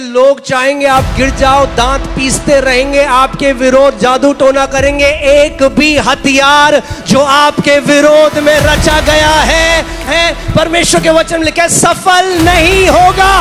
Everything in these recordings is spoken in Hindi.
लोग चाहेंगे आप गिर जाओ, दांत पीसते रहेंगे, आपके विरोध जादू टोना करेंगे। एक भी हथियार जो आपके विरोध में रचा गया है परमेश्वर के वचन में लिखा है सफल नहीं होगा।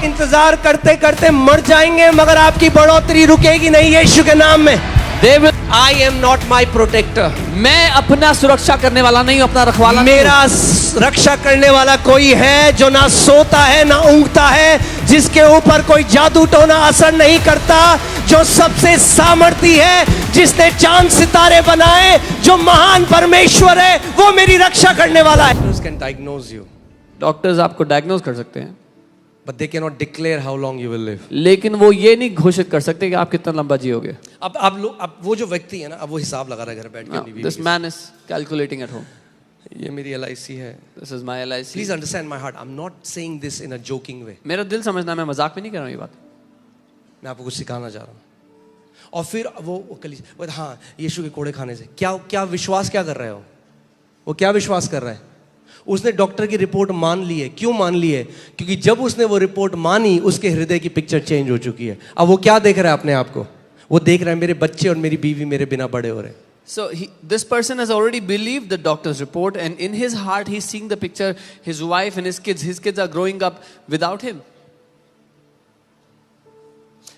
इंतजार करते करते मर जाएंगे मगर आपकी बढ़ोतरी रुकेगी नहीं यीशु के नाम में। I am not my protector. मैं अपना सुरक्षा करने वाला नहीं हूं, अपना रखवाला नहीं हूं। मेरा रक्षा करने वाला कोई है जो ना सोता है ना ऊँगता है, जिसके ऊपर कोई जादू टोना असर नहीं करता, जो सबसे सामर्थी है, जिसने चांद सितारे बनाए, जो महान परमेश्वर है, वो मेरी रक्षा करने वाला है। Doctors can diagnose you, doctors आपको डायग्नोज कर सकते हैं, but they cannot declare how long you will live. लेकिन वो ये नहीं घोषित कर सकते कि आप कितना लंबा जियोगे। अब वो जो व्यक्ति है ना, अब वो हिसाब लगा रहा है घर बैठ के। This man is calculating at home. ये मेरी LIC है। This is my LIC. Please understand my heart. I'm not saying this in a joking way. मेरा दिल समझना, मैं मजाक में नहीं कर रहा हूँ ये बात। मैं आपको कुछ सिखाना चाह रहा हूँ। और फिर वो कल हाँ यीशु के कोड़े खाने से क्या विश्वास क्या कर रहे हो? वो क्या विश्वास कर रहा है? उसने डॉक्टर की रिपोर्ट मान ली है। क्यों मान ली है? क्योंकि जब उसने वो रिपोर्ट मानी उसके हृदय की पिक्चर चेंज हो चुकी है। अब वो क्या देख रहा है अपने आप को? वो देख रहा है मेरे बच्चे और मेरी बीवी मेरे बिना बड़े हो रहे हैं। So this person has already believed the doctor's report, and in his heart he's seeing the picture, his wife and his kids are growing up without him.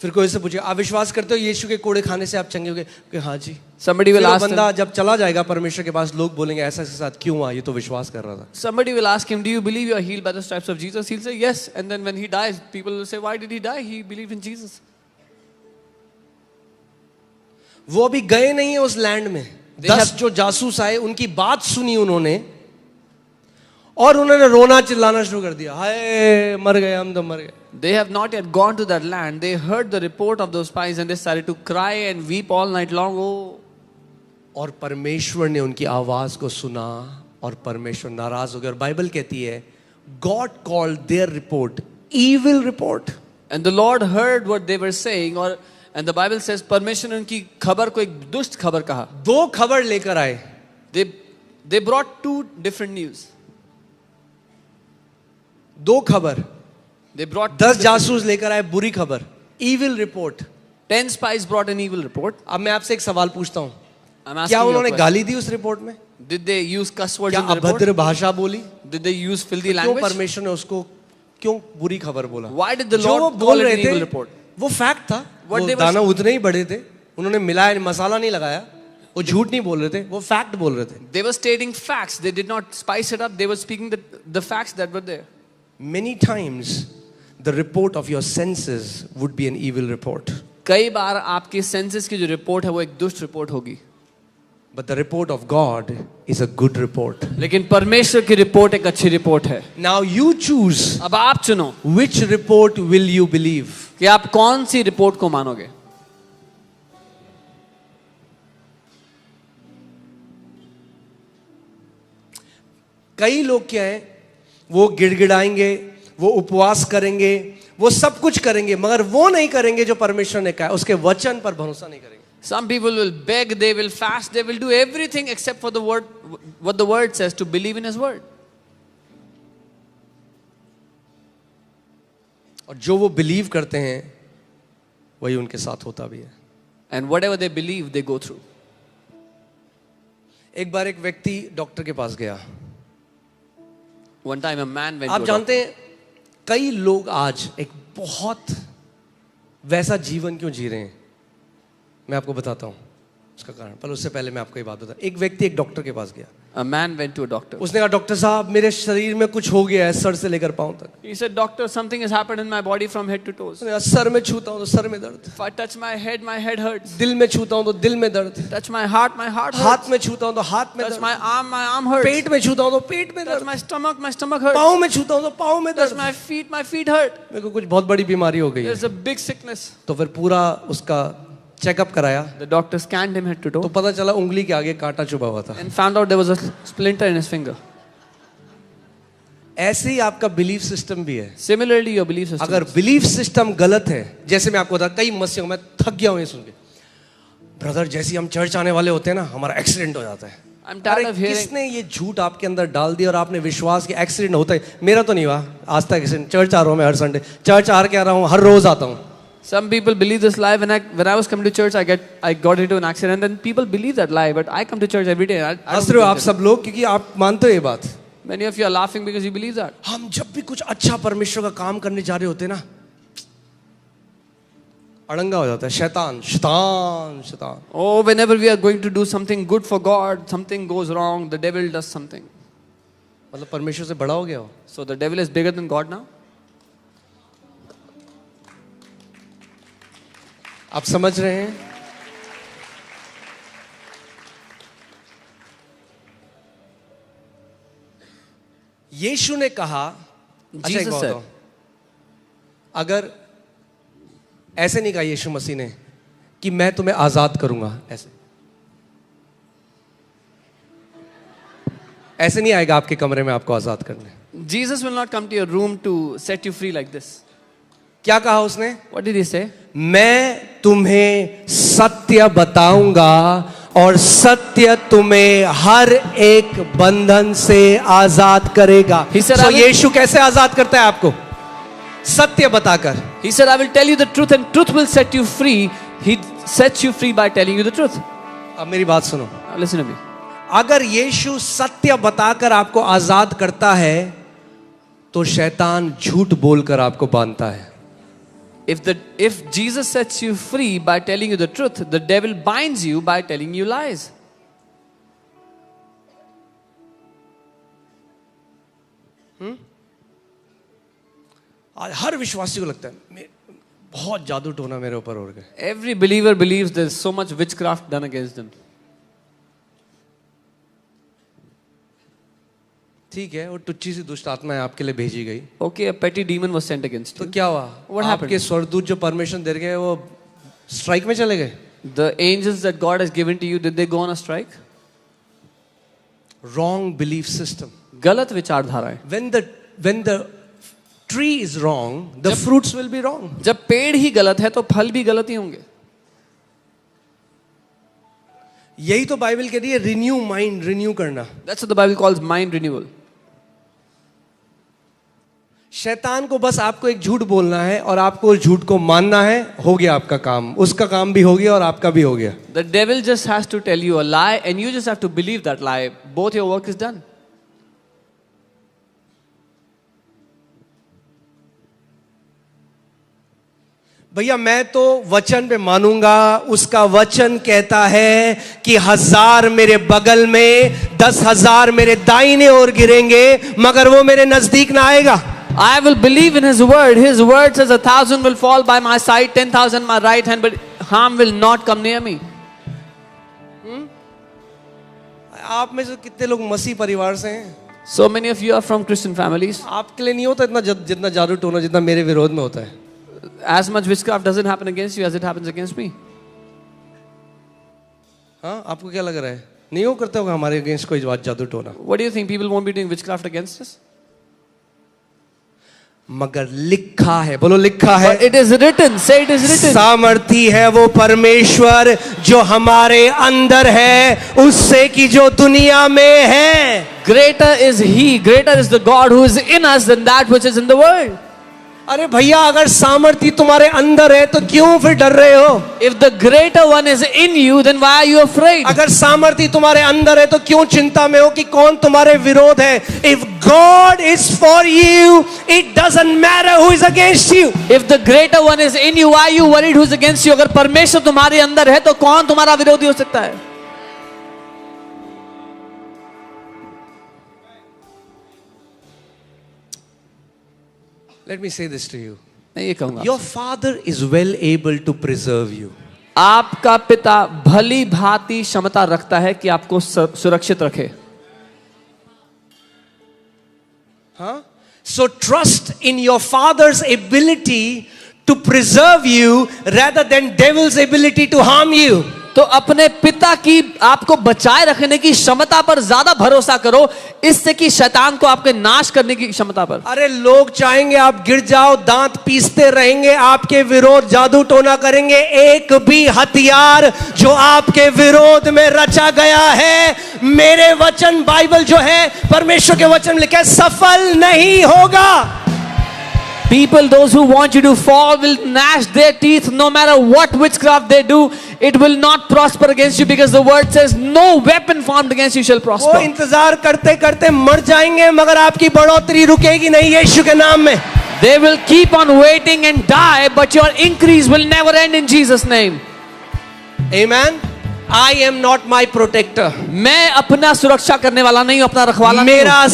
फिर कोई से पूछे आप विश्वास करते हो यीशु के कोड़े खाने से आप चंगे होगे? कि हाँ जी। Somebody will ask बंदा him, जब चला जाएगा परमेश्वर के पास, लोग बोलेंगे ऐसा ऐसा साथ क्यों हुआ? ये तो विश्वास कर रहा था। somebody will ask him, do you believe you are healed by the stripes of Jesus? He'll say yes, and then when he dies, people will say, why did he die? He believed in Jesus. वो अभी गए नहीं है उस लैंड में। 10 जो जासूस आए उनकी बात सुनी उन्होंने और उन्होंने रोना चिल्लाना शुरू कर दिया, हाय मर गए, हम तो मर गए। They have not yet gone to that land. They heard the report of those spies and they started to cry and weep all night long. Oh. और परमेश्वर ने उनकी आवाज को सुना और परमेश्वर नाराज हो गया। और बाइबल कहती है God called their report evil report. And the Lord heard what they were saying, and the Bible says परमेश्वर ने उनकी खबर को एक दुष्ट खबर कहा। 2 खबर लेकर आए। They brought 2 different news. 2 खबर। They brought 10 जासूस लेकर आए बुरी खबर, evil report। 10 spies brought an evil report. अब मैं आपसे एक सवाल पूछता हूँ, I'm asking क्या you a उन्होंने question. गाली दी उस रिपोर्ट में? Did they use cuss words क्या in the report? अभद्र भाषा बोली? Did they use filthy क्यों language? परमेश्वर ने उसको क्यों बुरी खबर बोला? Why did the जो वो Lord बोल call it रहे an evil थे report? वो फैक्ट था। What वो they were- दाना उतने ही बड़े थे, उन्होंने मिलाया, मसाला नहीं लगाया, वो झूठ नहीं बोल रहे थे, वो फैक्ट बोल रहे थे। They were stating facts. They did not spice it up. They were speaking the facts that were there. Many times the report of your senses would be an evil report. कई बार आपके सेंसेस की जो रिपोर्ट है वो एक दुष्ट रिपोर्ट होगी, But the report of God is a good report. लेकिन परमेश्वर की रिपोर्ट एक अच्छी रिपोर्ट है। Now you choose अब आप चुनो which report will you believe. कि आप कौन सी रिपोर्ट को मानोगे। कई लोग क्या है, वो गिड़गिड़ाएंगे, वो उपवास करेंगे, वो सब कुछ करेंगे, मगर वो नहीं करेंगे जो परमेश्वर ने कहा, उसके वचन पर भरोसा नहीं करेंगे। Some people will beg, they will fast, they will do everything except for the word, what the word says, to believe in his word. और जो वो बिलीव करते हैं वही उनके साथ होता भी है। And whatever they believe, they go through. एक बार एक व्यक्ति डॉक्टर के पास गया। One time a man went आप to a जानते हैं कई लोग आज एक बहुत वैसा जीवन क्यों जी रहे हैं, मैं आपको बताता हूँ उसका कारण। पर उससे पहले मैं आपको ये बात बता, एक व्यक्ति एक डॉक्टर के पास गया। A man went to a doctor. उसने कहा डॉक्टर साहब मेरे शरीर में कुछ हो गया है, सर से लेकर पांव तक। He said, doctor, something has happened in my body from head to toes. उसने कहा, सर में छूता हूँ तो सर में दर्द, If I touch my head hurts. दिल में छूता हूँ तो दिल में दर्द, Touch my heart hurts. हाथ में छूता हूँ तो हाथ में Touch दर्द, my arm hurts. पेट में छूता हूँ तो पेट में Touch दर्द, my stomach hurts. पाँव में छूता हूँ तो पाँव में Touch दर्द, my feet hurt. मेरे को कुछ बहुत बड़ी बीमारी हो गई है। There's a big sickness. तो फिर पूरा उसका चेकअप कराया The doctor scanned him head to तो toe पता चला उंगली के आगे कांटा चुभा हुआ था। and found out there was a splinter in his finger. ऐसे ही आपका बिलीफ सिस्टम भी है। Similarly, your belief system. अगर बिलीफ सिस्टम गलत है, जैसे मैं आपको बता, कई मसीहों में थक गया हूं ये सुन के, ब्रदर जैसे हम चर्च आने वाले होते हैं ना, हमारा एक्सीडेंट हो जाता है। I'm tired of hearing. किसने ये झूठ आपके अंदर डाल दिया और आपने विश्वास कि एक्सीडेंट होता है? मेरा तो नहीं हुआ आज तक एक्सीडेंट। चर्च आ रहा हूँ मैं हर संडे, चर्च आ रहा हूँ, हर रोज आता हूँ। Some people believe this lie. When I was coming to church, I got into an accident, and people believe that lie. But I come to church every day. I हंस रहे हो आप सब लोग क्योंकि आप मानते हो ये बात। Many of you are laughing because you believe that. हम जब भी कुछ अच्छा परमेश्वर का काम करने जा रहे होते हैं ना, अड़ंगा हो जाता है शैतान शैतान शैतान। Oh, whenever we are going to do something good for God, something goes wrong. The devil does something. मतलब परमेश्वर से बड़ा हो गया हो। So the devil is bigger than God now. आप समझ रहे हैं? यीशु ने कहा, अच्छा एक बात बताओ, अगर ऐसे नहीं कहा यीशु मसीह ने कि मैं तुम्हें आजाद करूंगा, ऐसे नहीं आएगा आपके कमरे में आपको आजाद करने। Jesus will not come to your room to set you free like this. क्या कहा उसने? What did he say? मैं तुम्हें सत्य बताऊंगा और सत्य तुम्हें हर एक बंधन से आजाद करेगा। तो यीशु कैसे आजाद करता है आपको? सत्य बताकर। He said, I will tell you the truth and truth will set you free. He sets you free by telling you the truth. अब मेरी बात सुनो। Listen to me. अगर यीशु सत्य बताकर आपको आजाद करता है तो शैतान झूठ बोलकर आपको बांधता है। If Jesus sets you free by telling you the truth, the devil binds you by telling you lies. आज हर विश्वासी को लगता है बहुत जादू टोना मेरे ऊपर हो गया। Every believer believes there's so much witchcraft done against them. ठीक है, वो टुच्ची सी दुष्ट आत्मा है आपके लिए भेजी गई। Okay, a petty demon was sent against you. तो क्या हुआ? What happened? आपके स्वर्गदूत जो परमिशन दे गए वो स्ट्राइक में चले गए। The angels that God has given to you, did they go on a strike? Wrong belief system. गलत विचारधारा है। When the tree is wrong, the fruits will be wrong. जब पेड़ ही गलत है तो फल भी गलत ही होंगे। यही तो बाइबल कह रही है, रिन्यू माइंड, रिन्यू करना। That's what the Bible calls mind renewal. शैतान को बस आपको एक झूठ बोलना है और आपको उस झूठ को मानना है, हो गया आपका काम। उसका काम भी हो गया और आपका भी हो गया। The devil just has to tell you a lie and you just have to believe that lie. Both your work is done. भैया मैं तो वचन पे मानूंगा, उसका वचन कहता है कि 1000 मेरे बगल में, 10,000 मेरे दाहिने ओर गिरेंगे मगर वो मेरे नजदीक ना आएगा। I will believe in his word. His word says 1,000 will fall by my side, 10,000 my right hand, but harm will not come near me. आप में से कितने लोग मसीह परिवार से हैं? So many of you are from Christian families. आपके लिए नहीं होता इतना जितना जादू टोना जितना मेरे विरोध में होता है। As much witchcraft doesn't happen against you as it happens against me. हाँ, आपको क्या लग रहा है? नहीं हो करते होगा हमारे अगेंस्ट कोई बात जादू टोना? What do you think? People won't be doing witchcraft against us? मगर लिखा है, बोलो लिखा है। But it is written. Say it is written. सामर्थी है वो परमेश्वर जो हमारे अंदर है उससे कि जो दुनिया में है। Greater is he. Greater is the God who is in us than that which is in the world. अरे भैया अगर सामर्थी तुम्हारे अंदर है तो क्यों फिर डर रहे हो? If the greater one is in you, then why are you afraid? अगर सामर्थी तुम्हारे अंदर है तो क्यों चिंता में हो कि कौन तुम्हारे विरोध है? If God is for you, it doesn't matter who is against you. If the greater one is in you, why are you worried who is against you? अगर परमेश्वर तुम्हारे अंदर है तो कौन तुम्हारा विरोधी हो सकता है? Let me say this to you. मैं ये कहूंगा, Your father is well able to preserve you. आपका पिता भली भांति क्षमता रखता है कि आपको सुरक्षित रखे। हाँ? So trust in your father's ability to preserve you rather than devil's ability to harm you. तो अपने पिता की आपको बचाए रखने की क्षमता पर ज्यादा भरोसा करो, इससे कि शैतान को आपके नाश करने की क्षमता पर। अरे लोग चाहेंगे आप गिर जाओ, दांत पीसते रहेंगे, आपके विरोध जादू टोना करेंगे, एक भी हथियार जो आपके विरोध में रचा गया है, मेरे वचन बाइबल जो है परमेश्वर के वचन में लिखा है, सफल नहीं होगा। People, those who want you to fall will gnash their teeth no matter what witchcraft they do. It will not prosper against you because the word says no weapon formed against you shall वो prosper. इंतजार करते करते मर जाएंगे, मगर आपकी बढ़ोतरी रुकेगी नहीं यीशु के नाम में। They will keep on waiting and die, but your increase will never end in Jesus' name. Amen. I am not my protector. मैं अपना सुरक्षा करने वाला नहीं हूं, अपना रखवाला नहीं मेरा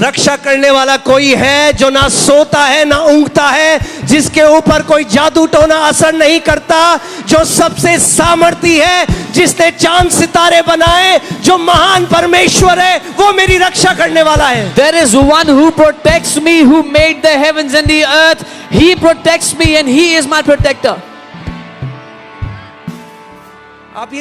रक्षा करने वाला कोई है जो ना सोता है ना ऊँघता है, जिसके ऊपर कोई जादू टोना असर नहीं करता, जो सबसे सामर्थी है, जिसने चांद सितारे बनाए, जो महान परमेश्वर है, वो मेरी रक्षा करने वाला है। There is one who protects me, who made the heavens and the earth. He protects me and he is my protector. आप ये